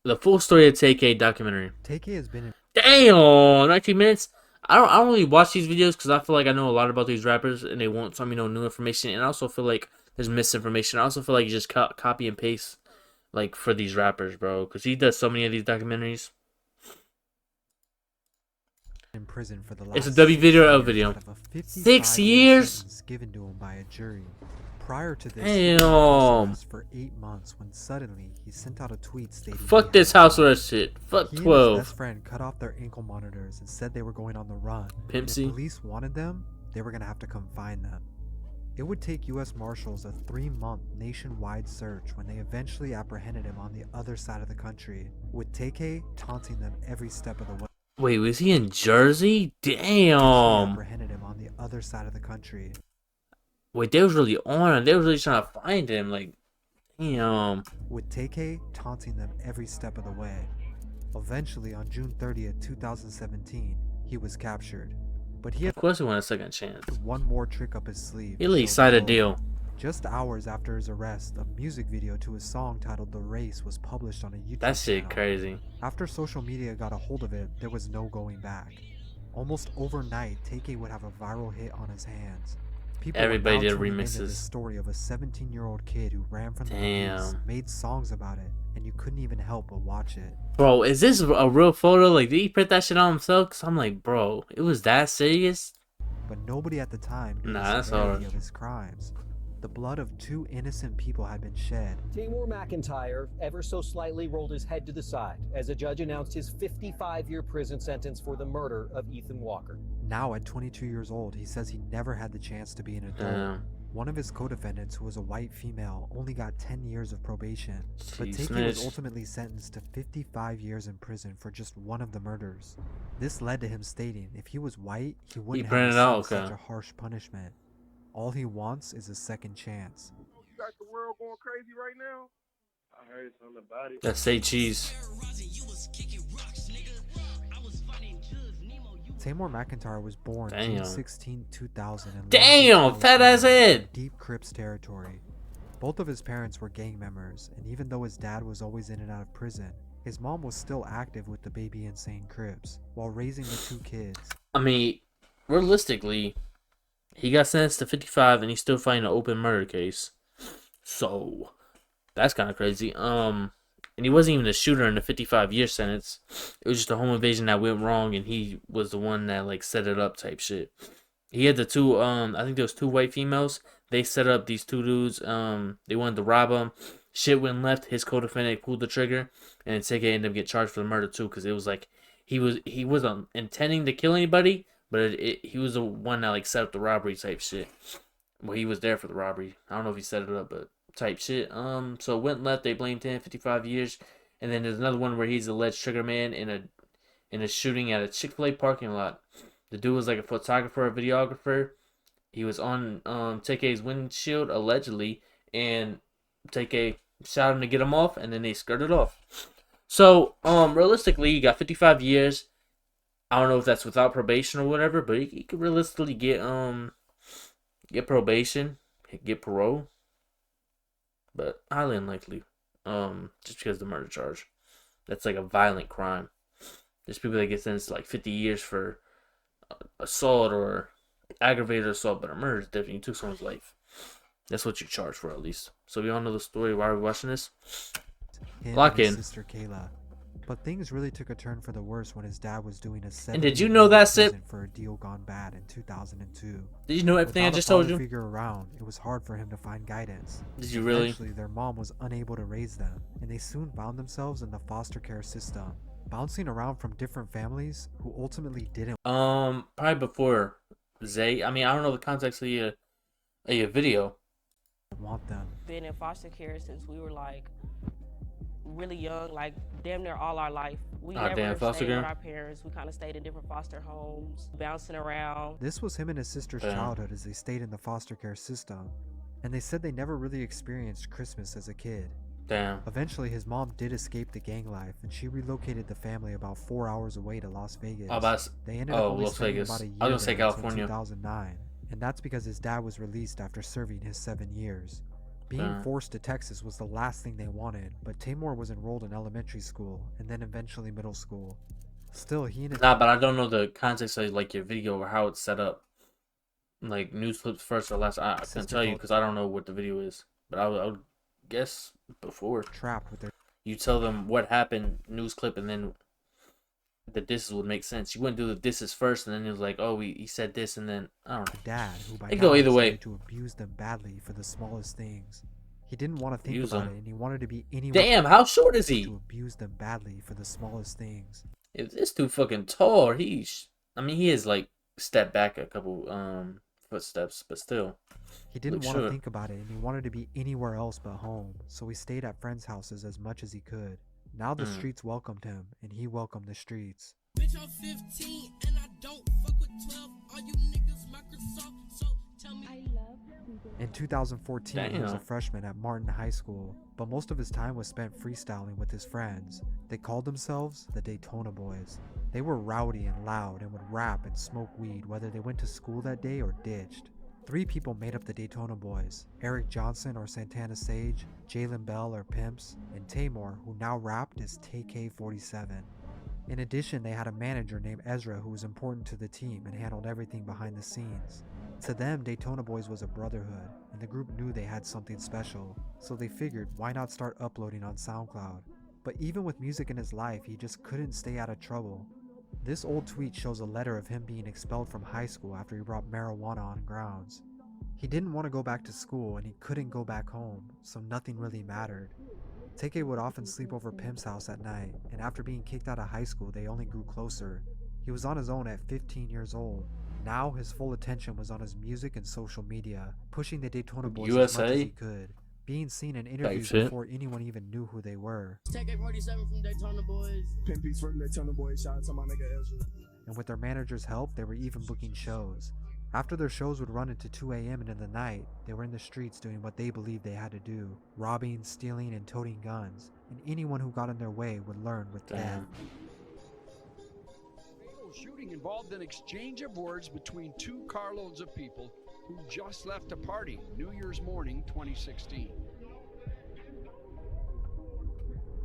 The full story of TK documentary. TK has been in Damn, 19 minutes. I don't really watch these videos because I feel like I know a lot about these rappers and they want some new information. And I also feel like there's misinformation. I also feel like you just copy and paste like for these rappers, bro. Because he does so many of these documentaries. prison for the It's a last W 6 video L years video. out of a 6 55-year years. sentence given to him by a jury. Prior to this, he was Damn. house arrest for 8 months when suddenly he sent out a tweet stating Fuck he this had house died. arrest shit. Fuck He and his 12. best friend cut off their ankle monitors and said they were going on the run. Pimp If C. police wanted them, they were going to have to come find them. It would take US Marshals a 3-month nationwide search when they eventually apprehended him on the other side of the country, with TK taunting them every step of the way. Wait, was he in Jersey? Damn. Apprehended him on the other side of the country. Wait, they was really on. They was really trying to find him. Like, damn. With TK taunting them every step of the way. Eventually, on June 30th, 2017, he was captured. But he had Of course he wanted a second chance. one more trick up his sleeve. He to at show least the signed a world. deal. Just hours after his arrest, a music video to his song titled The Race was published on a YouTube That shit channel. crazy. After social media got a hold of it, there was no going back. Almost overnight, TK would have a viral hit on his hands. People Everybody were now did tuning into remixes. this story of a 17-year-old kid who ran from the police, Damn. made songs about it, and you couldn't even help but watch it. Bro, is this a real photo? Like, did he print that shit on himself? Cause I'm like, bro, it was that serious? But nobody at the time knew Nah, the that's severity hard. of his crimes. The blood of 2 innocent people had been shed. Tamor McIntyre ever so slightly rolled his head to the side as a judge announced his 55-year prison sentence for the murder of Ethan Walker. Now, at 22 years old, he says he never had the chance to be an adult. Damn. One of his co-defendants, who was a white female, only got 10 years of probation. But She TK was snitched. ultimately sentenced to 55 years in prison for just one of the murders. This led to him stating if he was white, he wouldn't have printed received out, such okay. a harsh punishment. All he wants is a second chance. You got the world going crazy right now? I heard something about it. That's say cheese. Tamor McIntyre was born Damn. June 16, 2000 in Long Damn, Beach, fat ass California, head. deep Crips territory. Both of his parents were gang members, and even though his dad was always in and out of prison, his mom was still active with the Baby Insane Crips while raising the 2 kids. I mean, realistically, he got sentenced to 55 and he's still fighting an open murder case. So, that's kind of crazy. And he wasn't even a shooter in the 55-year sentence. It was just a home invasion that went wrong and he was the one that like set it up type shit. He had the 2 I think there was 2 white females. They set up these 2 dudes. They wanted to rob him. Shit went left. His co-defendant pulled the trigger, and then TK ended up getting charged for the murder too, because it was like he wasn't intending to kill anybody, but he was the one that like set up the robbery type shit. Well, he was there for the robbery. I don't know if he set it up, but type shit. So it went left. They blamed him 55 years, and then there's another one where he's alleged trigger man in a shooting at a Chick-fil-A parking lot. The dude was like a photographer, a videographer. He was on TK's windshield allegedly, and TK shot him to get him off, and then they skirted off. So, realistically, he got 55 years. I don't know if that's without probation or whatever, but he could realistically get probation, get parole, but highly unlikely. Just because of the murder charge, that's like a violent crime. There's people that get sentenced to like 50 years for assault or aggravated assault, but a murder is different. You took someone's life. That's what you charge for, at least. So we all know the story. Why are we watching this? Him Lock and his in. sister Kayla. But things really took a turn for the worse when his dad was doing a 7 And did you know that, Sip? for a deal gone bad in 2002. Did you know everything I Without a just told father you? figure around, it was hard for him to find guidance. Did you really? Eventually, their mom was unable to raise them, and they soon found themselves in the foster care system, bouncing around from different families who ultimately didn't Probably before Zay. I mean, I don't know the context of your video. want them. Been in foster care since we were like really young, like damn near all our life. We Ah, damn, never foster stayed with care? our parents. We kind of stayed in different foster homes, bouncing around. This was him and his sister's Damn. childhood as they stayed in the foster care system, and they said they never really experienced Christmas as a kid. Damn. Eventually, his mom did escape the gang life, and she relocated the family about 4 hours away to Las Vegas. They ended up only Las spending Vegas. about a year I was gonna say there until California. 2009, and that's because his dad was released after serving his 7 years. Being forced to Texas was the last thing they wanted, but Tamor was enrolled in elementary school and then eventually middle school. Still, he and his Nah, but I don't know the context of like your video or how it's set up. Like news clips first or last. I can tell you because I don't know what the video is, but I would guess before trapped with their you tell them what happened, news clip, and then the disses would make sense. You wouldn't do the disses first, and then it was like, oh, he said this, and then I don't know. dad, who by It now go either decided way. to abuse them badly for the smallest things. He didn't want to think Abuse about them. it, and he wanted to be anyone. Damn, how short is To he? abuse them badly for the smallest things. If this dude fucking tall, I mean, he is like stepped back a couple footsteps, but still. He didn't Look want to short. think about it, and he wanted to be anywhere else but home, so he stayed at friends' houses as much as he could. Now the streets welcomed him, and he welcomed the streets. Bitch, I'm 15 and I don't fuck with 12. All you niggas Microsoft, so tell me. I love Google. In 2014, he was a Damn. freshman at Martin High School, but most of his time was spent freestyling with his friends. They called themselves the Daytona Boys. They were rowdy and loud and would rap and smoke weed whether they went to school that day or ditched. 3 people made up the Daytona Boys: Eric Johnson or Santana Sage, Jalen Bell or Pimps, and Tamor, who now rapped as TK47. In addition, they had a manager named Ezra who was important to the team and handled everything behind the scenes. To them, Daytona Boys was a brotherhood, and the group knew they had something special, so they figured why not start uploading on SoundCloud. But even with music in his life, he just couldn't stay out of trouble. This old tweet shows a letter of him being expelled from high school after he brought marijuana on grounds. He didn't want to go back to school and he couldn't go back home, so nothing really mattered. TK would often sleep over Pimp's house at night, and after being kicked out of high school, they only grew closer. He was on his own at 15 years old. Now his full attention was on his music and social media, pushing the Daytona Boys as much as USA? he could, being seen in interviews shit. before anyone even knew who they were. Take 47 from Daytona Boys. Pimpies from Daytona Boys. Shout out to my nigga Ezra. And with their manager's help, they were even booking shows. After their shows would run into 2 a.m. and in the night, they were in the streets doing what they believed they had to do, robbing, stealing, and toting guns, and anyone who got in their way would learn with death. Damn. Fatal shooting involved an exchange of words between 2 carloads of people who just left a party New Year's morning 2016.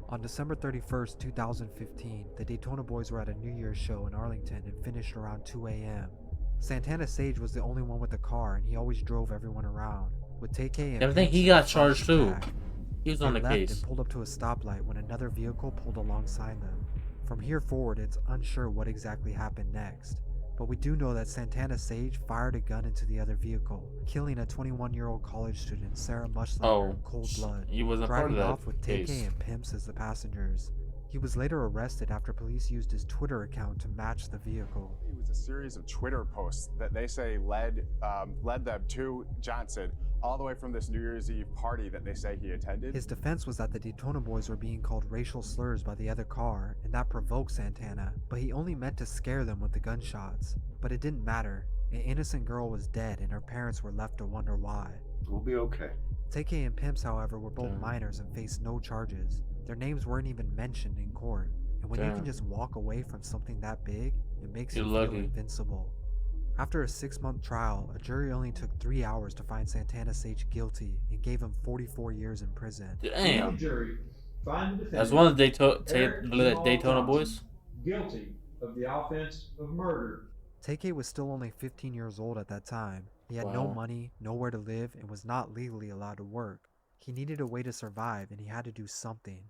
On December 31st, 2015, the Daytona Boys were at a New Year's show in Arlington and finished around 2 a.m. Santana Sage was the only one with a car, and he always drove everyone around. With TK and I think Pimps he in got the front charged and too. back, He was they on the left case. and pulled up to a stoplight when another vehicle pulled alongside them. From here forward, it's unsure what exactly happened next. But we do know that Santana Sage fired a gun into the other vehicle, killing a 21-year-old college student, Sarah Muschlager, in cold blood, He wasn't part of driving that off with case. TK and Pimps as the passengers. He was later arrested after police used his Twitter account to match the vehicle. It was a series of Twitter posts that they say led them to Johnson all the way from this New Year's Eve party that they say he attended. His defense was that the Daytona Boys were being called racial slurs by the other car, and that provoked Santana, but he only meant to scare them with the gunshots. But it didn't matter. An innocent girl was dead, and her parents were left to wonder why. We'll be okay. TK and Pimps, however, were both minors and faced no charges. Their names weren't even mentioned in court, and when you can just walk away from something that big, it makes you feel invincible. After a 6-month trial, a jury only took 3 hours to find Santana Sage guilty and gave him 44 years in prison. Damn. Jury, find the That's defendant, one of the Eric Daytona Jamal Boys. Johnson, guilty of the offense of murder. TK was still only 15 years old at that time. He had no Wow. money, nowhere to live, and was not legally allowed to work. He needed a way to survive, and he had to do something.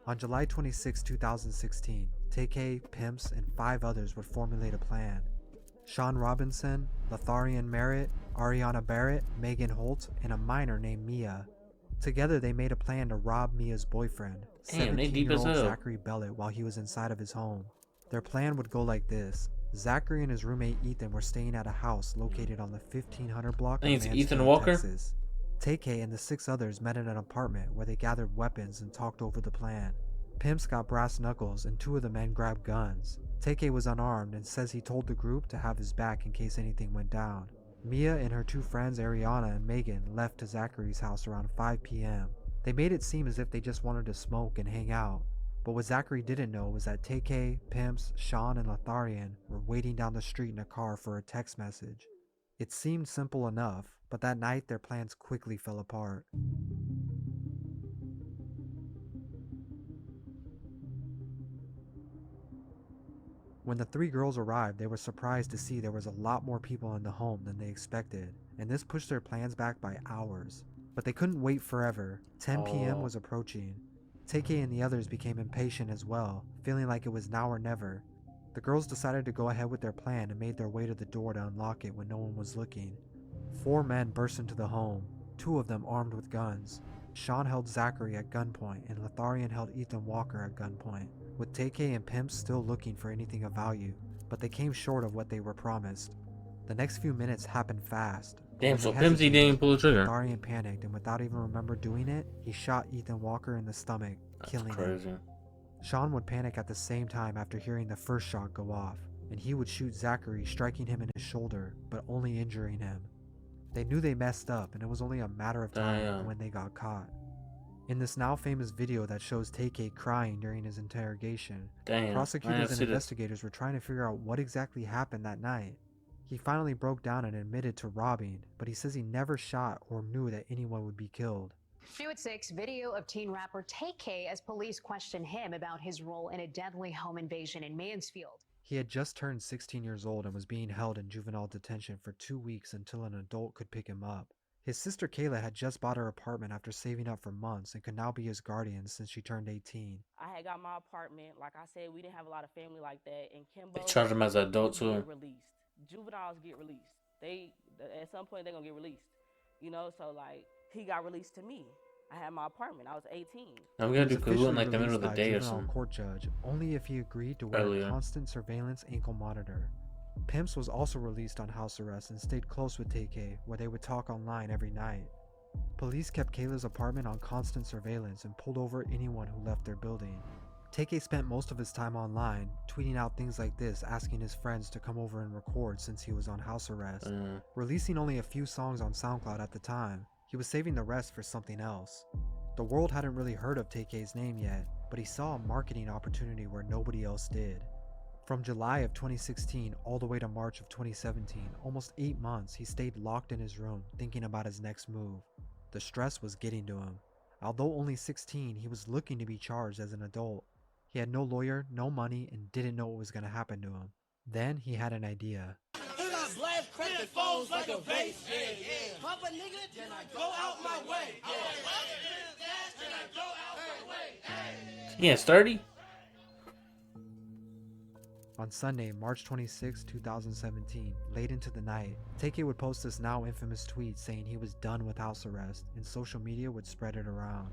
On July 26, 2016, TK, Pimps, and 5 others would formulate a plan. Sean Robinson, Lotharian Merritt, Ariana Barrett, Megan Holt, and a minor named Mia. Together they made a plan to rob Mia's boyfriend, Damn, they deep as 17-year-old hell. Zachary Bellet, while he was inside of his home. Their plan would go like this. Zachary and his roommate Ethan were staying at a house located on the 1500 block I think of it's Mansfield, Ethan Walker? Texas. TK and the 6 others met in an apartment where they gathered weapons and talked over the plan. Pimps got brass knuckles and 2 of the men grabbed guns. TK was unarmed and says he told the group to have his back in case anything went down. Mia and her 2 friends Ariana and Megan left to Zachary's house around 5 p.m. They made it seem as if they just wanted to smoke and hang out. But what Zachary didn't know was that TK, Pimps, Sean, and Lotharian were waiting down the street in a car for a text message. It seemed simple enough, but that night their plans quickly fell apart. When the three girls arrived, they were surprised to see there was a lot more people in the home than they expected, and this pushed their plans back by hours. But they couldn't wait forever. 10 p.m. was approaching. TK and the others became impatient as well, feeling like it was now or never. The girls decided to go ahead with their plan and made their way to the door to unlock it when no one was looking. 4 men burst into the home, 2 of them armed with guns. Sean held Zachary at gunpoint and Lotharian held Ethan Walker at gunpoint, with TK and Pimps still looking for anything of value, but they came short of what they were promised. The next few minutes happened fast. Damn, so Pimpsy didn't pull the trigger. Lotharian panicked and without even remember doing it, he shot Ethan Walker in the stomach, killing him. Sean would panic at the same time after hearing the first shot go off, and he would shoot Zachary, striking him in his shoulder, but only injuring him. They knew they messed up, and it was only a matter of time when they got caught. In this now famous video that shows TK crying during his interrogation, prosecutors and investigators were trying to figure out what exactly happened that night. He finally broke down and admitted to robbing, but he says he never shot or knew that anyone would be killed. New at 6, video of teen rapper TK as police question him about his role in a deadly home invasion in Mansfield. He had just turned 16 years old and was being held in juvenile detention for 2 weeks until an adult could pick him up. His sister Kayla had just bought her apartment after saving up for months and could now be his guardian since she turned 18. I had got my apartment. Like I said, we didn't have a lot of family like that. And Kimbo, they charge him as an adult too. Get released. Juveniles get released. They at some point they're gonna get released. You know, so like he got released to me. I had my apartment. I was 18. Now we gotta do Kahoot in like the middle of the day or something. Court judge only if he agreed to wear a constant surveillance ankle monitor. Pimps was also released on house arrest and stayed close with TK, where they would talk online every night. Police kept Kayla's apartment on constant surveillance and pulled over anyone who left their building. TK spent most of his time online, tweeting out things like this, asking his friends to come over and record since he was on house arrest, releasing only a few songs on SoundCloud at the time. He was saving the rest for something else. The world hadn't really heard of TK's name yet, but he saw a marketing opportunity where nobody else did. From July of 2016 all the way to March of 2017, almost 8 months, he stayed locked in his room, thinking about his next move. The stress was getting to him. Although only 16, he was looking to be charged as an adult. He had no lawyer, no money, and didn't know what was going to happen to him. Then he had an idea. Yeah, sturdy. On Sunday, March 26, 2017, late into the night, TK would post this now infamous tweet saying he was done with house arrest, and social media would spread it around.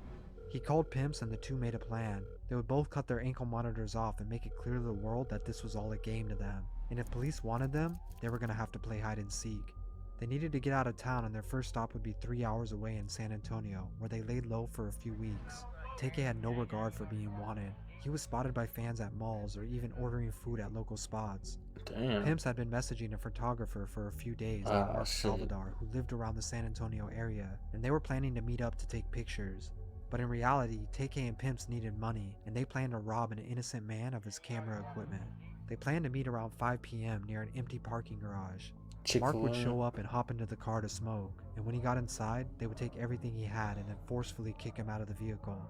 He called Pimps and the two made a plan. They would both cut their ankle monitors off and make it clear to the world that this was all a game to them, and if police wanted them, they were going to have to play hide and seek. They needed to get out of town, and their first stop would be 3 hours away in San Antonio, where they laid low for a few weeks. TK had no regard for being wanted. He was spotted by fans at malls or even ordering food at local spots. Damn. Pimps had been messaging a photographer for a few days named Mark Salvador, who lived around the San Antonio area, and they were planning to meet up to take pictures. But in reality, TK and Pimps needed money, and they planned to rob an innocent man of his camera equipment. They planned to meet around 5 p.m. near an empty parking garage. Mark would show up and hop into the car to smoke, and when he got inside, they would take everything he had and then forcefully kick him out of the vehicle.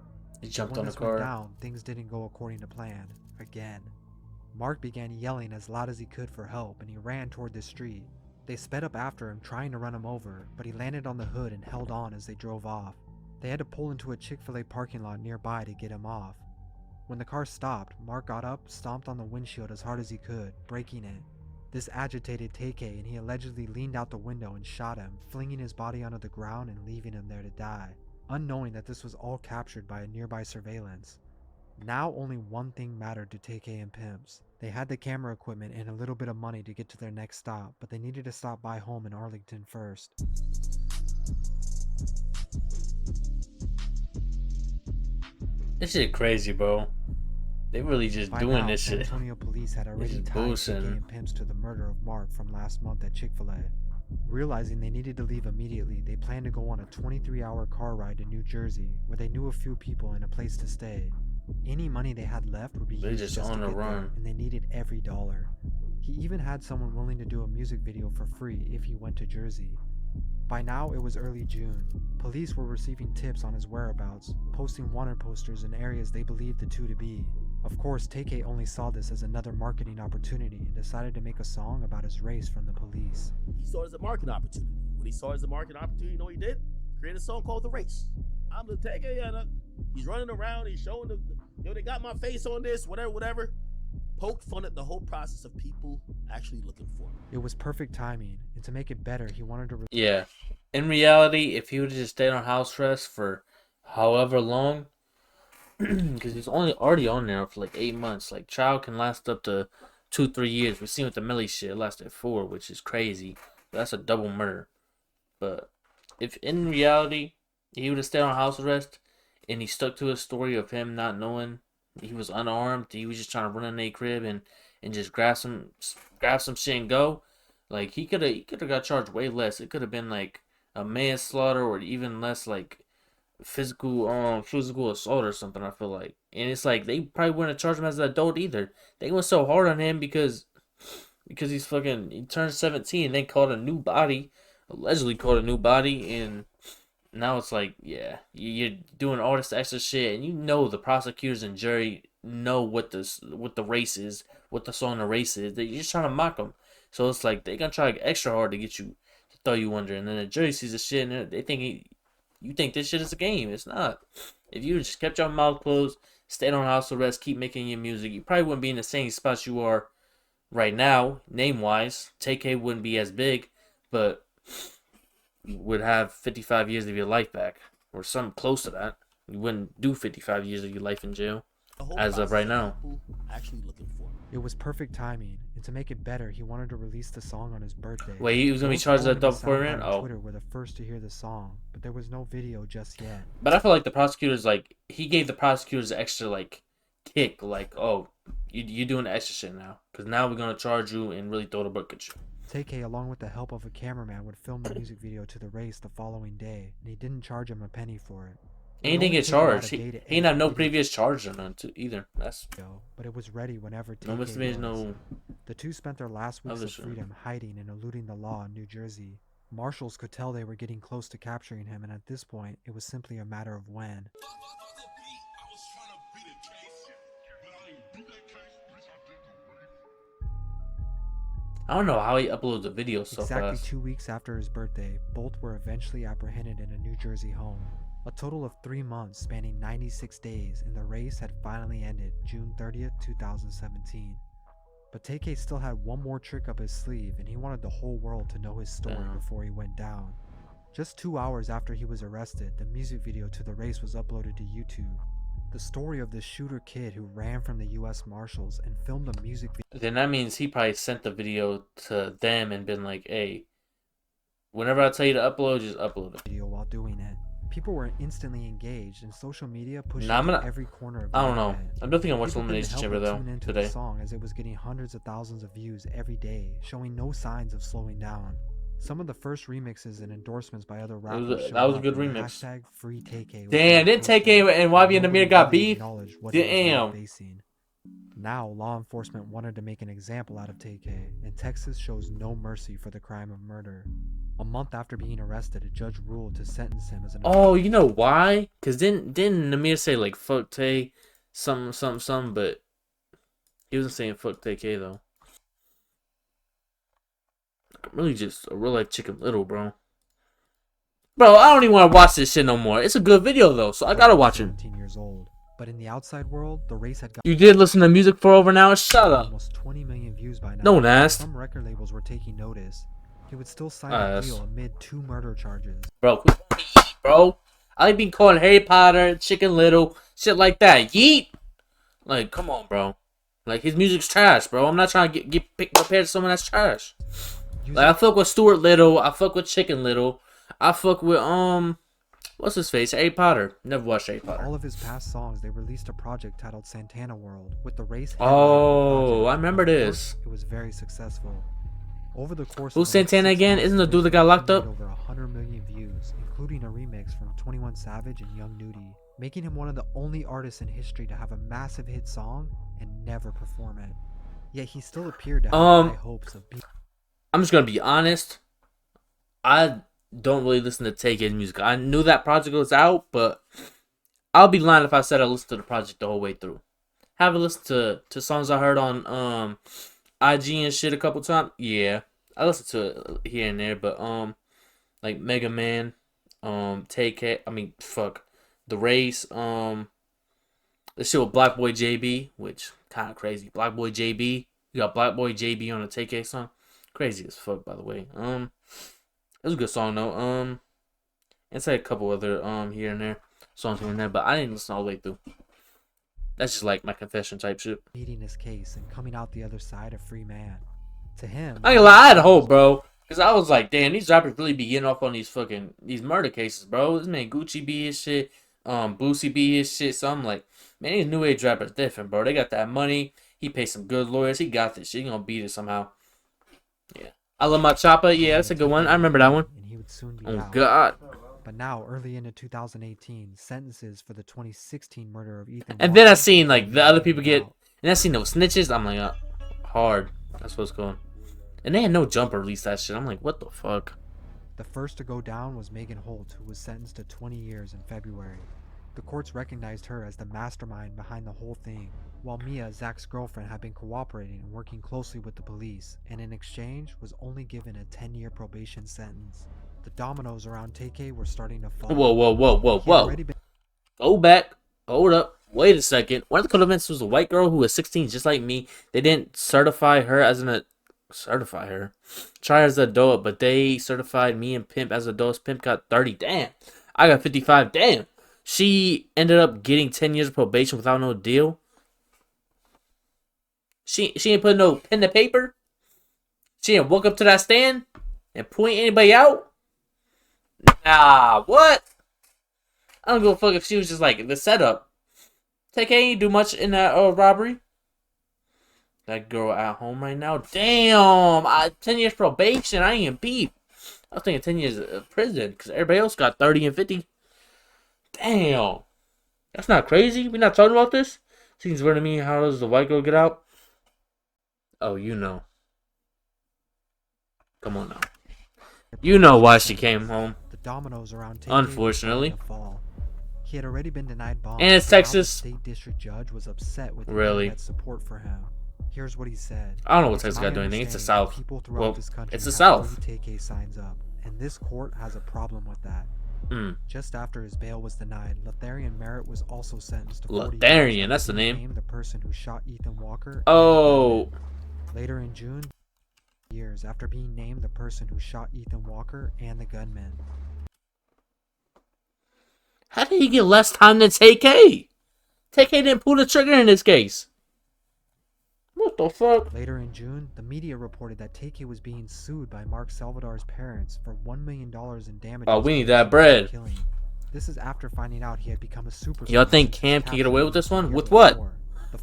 He jumped on the car. Went down, things didn't go according to plan. Again. Mark began yelling as loud as he could for help, and he ran toward the street. They sped up after him, trying to run him over, but he landed on the hood and held on as they drove off. They had to pull into a Chick-fil-A parking lot nearby to get him off. When the car stopped, Mark got up, stomped on the windshield as hard as he could, breaking it. This agitated TK, and he allegedly leaned out the window and shot him, flinging his body onto the ground and leaving him there to die, unknowing that this was all captured by a nearby surveillance. Now only one thing mattered to TK and Pimps. They had the camera equipment and a little bit of money to get to their next stop, but they needed to stop by home in Arlington first. This shit crazy, bro. They really just By doing now, this San shit. Antonio police had already tied TK and Pimps to the murder of Mark from last month at Chick-fil-A. Realizing they needed to leave immediately, they planned to go on a 23-hour car ride to New Jersey, where they knew a few people and a place to stay. Any money they had left would be They used just just to on the get there, run. and they needed every dollar. He even had someone willing to do a music video for free if he went to Jersey. By now, it was early June. Police were receiving tips on his whereabouts, posting wanted posters in areas they believed the two to be. Of course, Tay-K only saw this as another marketing opportunity and decided to make a song about his race from the police. He saw it as a marketing opportunity. When he saw it as a marketing opportunity, you know what he did? Created a song called The Race. I'm the Tay-K, and he's running around, he's showing they got my face on this, whatever. Poked fun at the whole process of people actually looking for him. It was perfect timing, and to make it better, he wanted to... Yeah. In reality, if he would have just stayed on house arrest for however long, because he's already on there for like 8 months. Like, trial can last up to 2-3 years. We've seen with the Millie shit, it lasted 4, which is crazy. That's a double murder. But if in reality he would have stayed on house arrest and he stuck to his story of him not knowing he was unarmed, he was just trying to run in a crib and just grab some shit and go, like he could have got charged way less. It could have been like a manslaughter or even less, like physical assault or something, I feel like. And it's like they probably wouldn't have charged him as an adult either. They went so hard on him because he turned 17, then caught a new body, allegedly caught a new body, and now it's like, yeah, you're doing all this extra shit, and you know the prosecutors and jury know what the race is, what the song The Race is. They're just trying to mock them. So it's like they're gonna try extra hard to get you, to throw you under, and then the jury sees the shit and they think you think this shit is a game. It's not. If you just kept your mouth closed, stayed on house arrest, keep making your music, you probably wouldn't be in the same spot you are right now, name-wise. Tay-K wouldn't be as big, but you would have 55 years of your life back, or something close to that. You wouldn't do 55 years of your life in jail, as of right now. Actually looking for him. It was perfect timing, and to make it better, he wanted to release the song on his birthday. Wait, he was gonna be charged at double for it? Oh. Twitter were the first to hear the song, but there was no video just yet. But I feel like the prosecutors, like, he gave the prosecutors extra, like, kick, like, oh, you doing the extra shit now, because now we're gonna charge you and really throw the book at you. Tay-K, along with the help of a cameraman, would film the music video to The Race the following day, and he didn't charge him a penny for it. He didn't get charged. He didn't have no previous charge on him either. That's. But it was ready whenever Tay-K No misdemeanors, no. The two spent their last weeks of freedom hiding and eluding the law in New Jersey. Marshals could tell they were getting close to capturing him, and at this point, it was simply a matter of when. I don't know how he uploads the video so fast. Exactly 2 weeks after his birthday, both were eventually apprehended in a New Jersey home. A total of 3 months spanning 96 days, and the race had finally ended June 30th, 2017. But Tay-K still had one more trick up his sleeve, and he wanted the whole world to know his story before he went down. Just 2 hours after he was arrested, the music video to The Race was uploaded to YouTube. The story of this shooter kid who ran from the U.S. Marshals and filmed a music video. Then that means he probably sent the video to them and been like, hey, whenever I tell you to upload, just upload it. Video while doing it. People were instantly engaged, and social media pushed every corner of the I don't know. internet. I don't think I watched People Elimination couldn't Chamber help though but tune into today. The song as it was getting hundreds of thousands of views every day, showing no signs of slowing down. Some of the first remixes and endorsements by other rappers that was a good remix. #FreeTayK. Damn, didn't Tay-K and YB and Amir got beef? Damn. Now, law enforcement wanted to make an example out of Tay-K, and Texas shows no mercy for the crime of murder. A month after being arrested, a judge ruled to sentence him as an... Oh, you know why? Because didn't Amir say, like, fuck Tay, something, but he wasn't saying fuck Tay-K, though. I'm really just a real-life Chicken Little, bro. Bro, I don't even want to watch this shit no more. It's a good video, though, so I gotta watch it. 17 years old. But in the outside world, the race had got... You did listen to music for over an hour? Shut up. Almost 20 million views by now. Don't ask. Some record labels were taking notice. He would still sign a deal amid 2 murder charges. Bro, I like being called Harry Potter, Chicken Little, shit like that. Yeet! Like, come on, bro. Like, his music's trash, bro. I'm not trying to get compared to someone that's trash. Like, I fuck with Stuart Little. I fuck with Chicken Little. I fuck with, what's his face? Harry Potter. Never watched Harry Potter. All of his past songs, they released a project titled Santana World, with the race... Oh, I remember this. It was very successful. Over the course Who's of the Santana again? Isn't the dude that got locked up? Over 100 million views, including a remix from 21 Savage and Young Nudie. making him one of the only artists in history to have a massive hit song and never perform it. Yet he still appeared to have high hopes of being. I'm just gonna be honest. I don't really listen to TK's music. I knew that project was out, but I'll be lying if I said I listened to the project the whole way through. Have a listen to songs I heard on IG and shit a couple times. Yeah, I listened to it here and there, but like Mega Man, TK. I mean, fuck, The Race. The shit with Black Boy JB, which kind of crazy. Black Boy JB. You got Black Boy JB on a TK song. Crazy as fuck, by the way. It was a good song though. It's like a couple other here and there songs here and there, but I didn't listen all the way through. That's just like my confession type shit. Beating his case and coming out the other side a free man. To him, I ain't gonna lie, I had hope, bro. Cause I was like, damn, these rappers really be getting off on these murder cases, bro. This man Gucci be his shit, Boosie be his shit. So I'm like, man, these new age rappers different, bro. They got that money. He paid some good lawyers. He got this shit. He gonna beat it somehow. Yeah. I love my chopper. Yeah, that's a good one. I remember that one. And he would soon be oh out. God. But now, early into 2018, sentences for the 2016 murder of Ethan. And then I seen like the other people get, and I seen those snitches. I'm like, hard. That's what's going. And they had no jumper release that shit. I'm like, what the fuck? The first to go down was Megan Holt, who was sentenced to 20 years in February. The courts recognized her as the mastermind behind the whole thing, while Mia, Zach's girlfriend, had been cooperating and working closely with the police, and in exchange was only given a 10-year probation sentence. The dominoes around TK were starting to fall. Whoa. Go back. Hold up. Wait a second. One of the co-defendants was a white girl who was 16, just like me. They didn't certify her as try as an adult, but they certified me and Pimp as adults. Pimp got 30. Damn. I got 55. Damn. She ended up getting 10 years of probation without no deal. She ain't put no pen to paper. She ain't walk up to that stand and point anybody out. Nah, what? I don't give a fuck if she was just like the setup. TK ain't do much in that robbery. That girl at home right now. Damn, 10 years probation. I ain't beat. I was thinking 10 years of prison because everybody else got 30 and 50. Damn, that's not crazy. We not talking about this. Seems weird to me. How does the white girl get out? Oh, you know. Come on now. You know why she came home. The dominoes around TK unfortunately. Fall. He had already been denied bond. And it's Texas. The state district judge was upset with really the support for him. Here's what he said. I don't know what Texas got doing anything. It's the South. Well, it's the South. TK signs up, and this court has a problem with that. Just after his bail was denied, Letharian Merritt was also sentenced to 40 Letharian, that's the name. Named the person who shot Ethan Walker. Oh. Later in June, years after being named the person who shot Ethan Walker and the gunman. How did he get less time than TK? TK didn't pull the trigger in this case. What the fuck? Later in June, the media reported that TK was being sued by Mark Salvador's parents for $1 million in damages. Oh, we need that bread. This is after finding out he had become a superstar. Y'all think Cam can get away with this one? With what?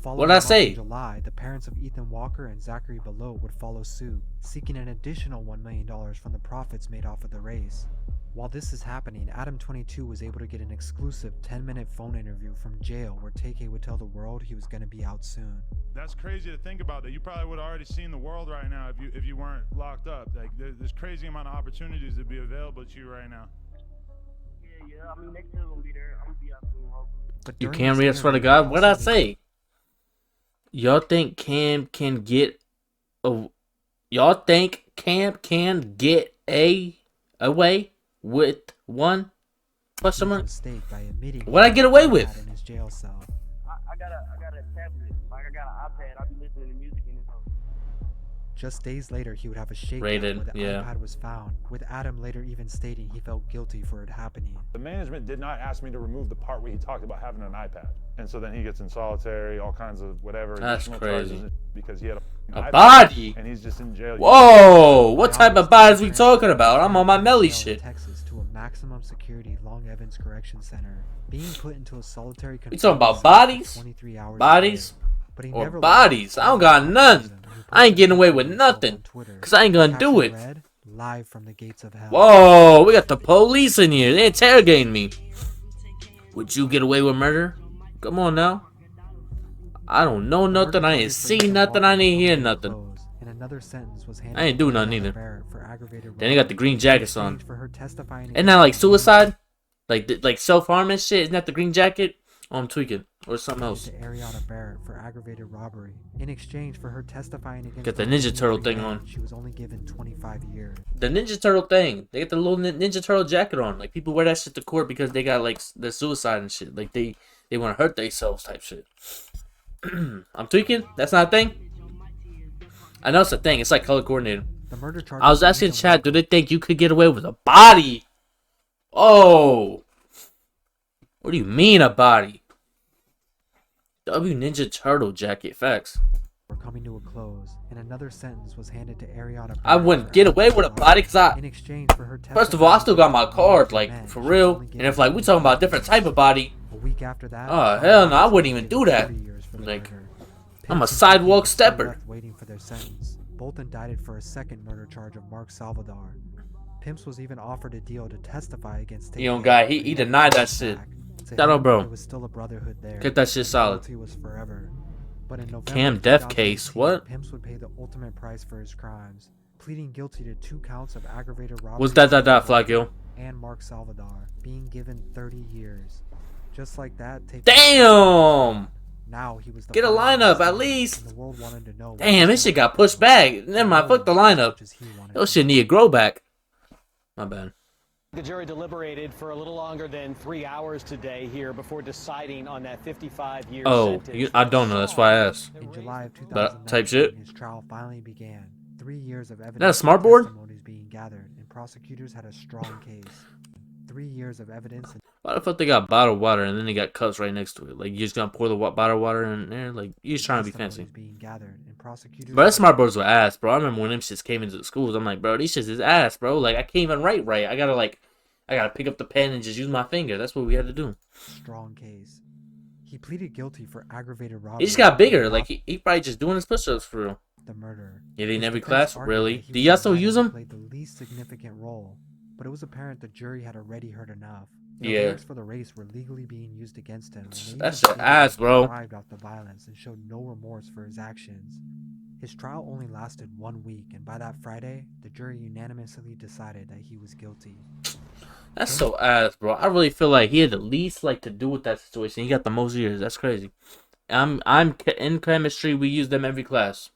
What did I say? In July, the parents of Ethan Walker and Zachary Below would follow suit, seeking an additional $1 million from the profits made off of the race. While this is happening, Adam22 was able to get an exclusive 10-minute phone interview from jail where TK would tell the world he was going to be out soon. That's crazy to think about. That you probably would have already seen the world right now if you weren't locked up. Like there's crazy amount of opportunities to be available to you right now. Yeah. I mean, next year gonna be there. I'm gonna be out soon, hopefully. You can't read. I swear to God. What'd I say? Y'all think Cam can get a? Y'all think Cam can get away with one? Question mark. What I get away with? In his jail cell. I got a tablet. Like I got an iPad. I be listening to music in his house. Just days later, he would have a shakedown where the iPad was found, with Adam later even stating he felt guilty for it happening. The management did not ask me to remove the part where he talked about having an iPad. And so then he gets in solitary, all kinds of whatever. That's crazy. Because he had a body. And he's just in jail. Whoa! What type of bodies we talking about? I'm on my Melly shit. Texas to a maximum security Long Evans Correction Center, being put into a solitary. You talking about bodies? 23 hours bodies? Or bodies? I don't got none. I ain't getting away with nothing. Cause I ain't gonna do it. Live from the gates of hell. Whoa! We got the police in here. They interrogating me. Would you get away with murder? Come on now. I don't know nothing. I ain't seen nothing. I ain't hear nothing. And another sentence was handed I ain't do nothing to either. Barrett for aggravated Then they got the green robbery jackets in on. exchange for her testifying Isn't that like against suicide? Like self-harm and shit? Isn't that the green jacket? Oh, I'm tweaking. Or something else. to Ariana Barrett for aggravated robbery. In exchange for her testifying against Got the Ninja Turtle thing on. she was only given 25 years. The Ninja Turtle thing. They got the little Ninja Turtle jacket on. Like, people wear that shit to court because they got, like, the suicide and shit. Like, they want to hurt themselves type shit. I'm tweaking? That's not a thing? I know it's a thing. It's like color coordinated. The murder charge I was asking chat, do they think you could get away with a body? Oh. What do you mean a body? Ninja Turtle jacket. Facts. We're coming to a close, and another sentence was handed to Ariana Barrett I wouldn't get away with a body because in exchange for her first of all, I still got my card, like, for real. And if, like, we talking about a different type of body. A week after that, Oh, hell no, I wouldn't even do that. Like, I'm a sidewalk stepper. Waiting for their sentence. Both indicted for a second murder charge of Mark Salvador. Pimps was even offered a deal to testify against. You know, guy, he denied that shit. Shout out, bro. There was still a brotherhood there. Get that shit solid. Guilty was forever. But in November Cam death case, what? Pimps would pay the ultimate price for his crimes, pleading guilty to 2 counts of aggravated robbery. What's that, Flaggill? And Mark Salvador, being given 30 years. Just like that, damn! Now he was the get a lineup at least. The world wanted to know damn, this shit got pushed back. Never mind, fuck the lineup. Those shit need a grow back. My bad. The jury deliberated for a little longer than 3 hours today here before deciding on that 55-year sentence. I don't know. That's why I asked. In July of 2009, but type shit. His trial finally began. 3 years of evidence. That a smart board? Testimonies being gathered, and prosecutors had a strong case. 3 years of evidence. Why the fuck they got bottled water and then they got cups right next to it? Like, you just gonna pour the bottled water in there? Like, you just trying to be fancy. Being gathered, and prosecutors. But that smart boards were ass, bro. I remember when them shits came into the schools. I'm like, bro, these shits is ass, bro. Like, I can't even write right. I gotta pick up the pen and just use my finger. That's what we had to do. Strong case. He pleaded guilty for aggravated robbery. He just got bigger. Like, he probably just doing his push-ups for real. The murder. Yeah, they in every class? Really? Do y'all still use them? Played the least significant role, but it was apparent the jury had already heard enough. The lyrics for the race were legally being used against him. That's your ass, bro. Thrived off the violence and showed no remorse for his actions. His trial only lasted 1 week, and by that Friday, the jury unanimously decided that he was guilty. That's so ass, bro. I really feel like he had the least to do with that situation. He got the most years. That's crazy. I'm in chemistry. We use them every class.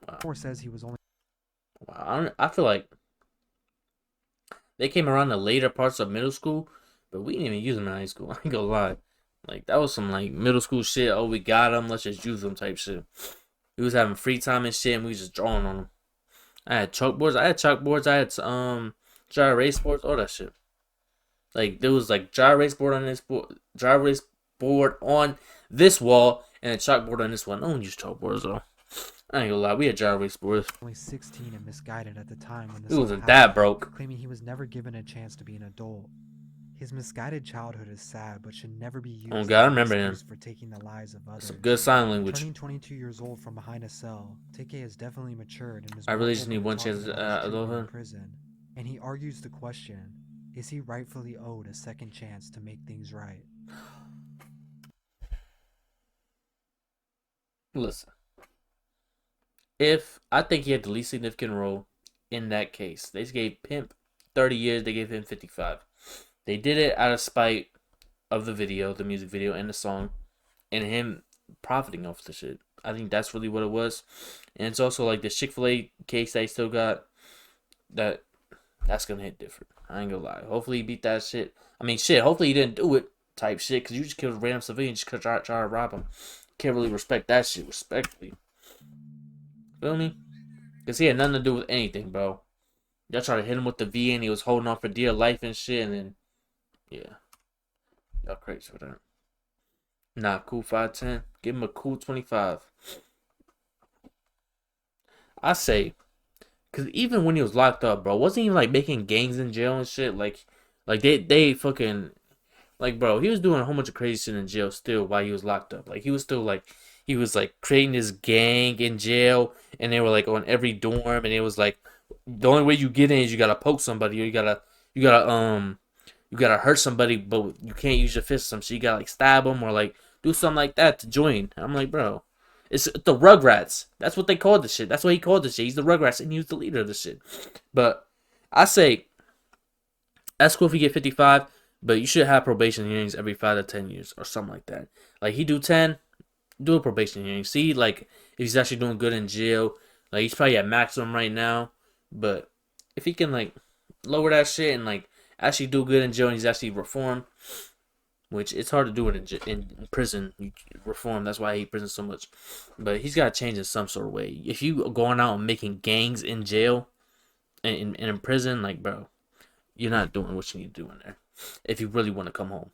Wow. Says he was only. Wow, I feel like they came around the later parts of middle school, but we didn't even use them in high school. I ain't gonna lie. Like, that was some middle school shit. Oh, we got them. Let's just use them type shit. We was having free time and shit, and we was just drawing on them. I had chalkboards. I had dry erase boards, all that shit. Like, there was dry erase board on this board, dry erase board on this wall, and a chalkboard on this one. No one used chalkboards though. I ain't gonna lie, we had dry erase boards. Only 16 and misguided at the time when this it wasn't that broke. Claiming he was never given a chance to be an adult. His misguided childhood is sad, but should never be used. Oh God, I remember him. For taking the lives of others. Some good sign language. Turning 22 years old from behind a cell, TK has definitely matured and is. I really just need one chance at adulthood. Prison, and he argues the question: is he rightfully owed a second chance to make things right? Listen, I think he had the least significant role in that case. They gave Pimp 30 years. They gave him 55. They did it out of spite of the video, the music video, and the song, and him profiting off the shit. I think that's really what it was. And it's also like the Chick-fil-A case that he still got. That's gonna hit different. I ain't gonna lie. Hopefully he beat that shit. I mean, shit. Hopefully he didn't do it type shit, because you just killed a random civilian just because try to rob him. Can't really respect that shit respectfully. Feel me? Because he had nothing to do with anything, bro. Y'all tried to hit him with the V and he was holding on for dear life and shit, and then yeah. Y'all crazy for that. Nah, cool 510. Give him a cool 25. I say, because even when he was locked up, bro, wasn't he making gangs in jail and shit? Like they fucking, bro, he was doing a whole bunch of crazy shit in jail still while he was locked up. He was still he was creating this gang in jail, and they were on every dorm, and it was the only way you get in is you gotta poke somebody, or you gotta you gotta hurt somebody, but you can't use your fist or some shit. You gotta like stab them or like do something like that to join. I'm like, bro, it's the Rugrats. That's what they called the shit. That's what he called the shit. He's the Rugrats, and he was the leader of the shit. But I say that's cool if you get 55, but you should have probation hearings every 5 to 10 years or something like that. Like he do 10, do a probation hearing. See like if he's actually doing good in jail. Like he's probably at maximum right now, but if he can like lower that shit and like actually do good in jail and he's actually reformed, which it's hard to do it in prison. You reform. That's why I hate prison so much. But he's got to change in some sort of way. If you going out and making gangs in jail and in prison, like bro, you're not doing what you need to do in there. If you really want to come home.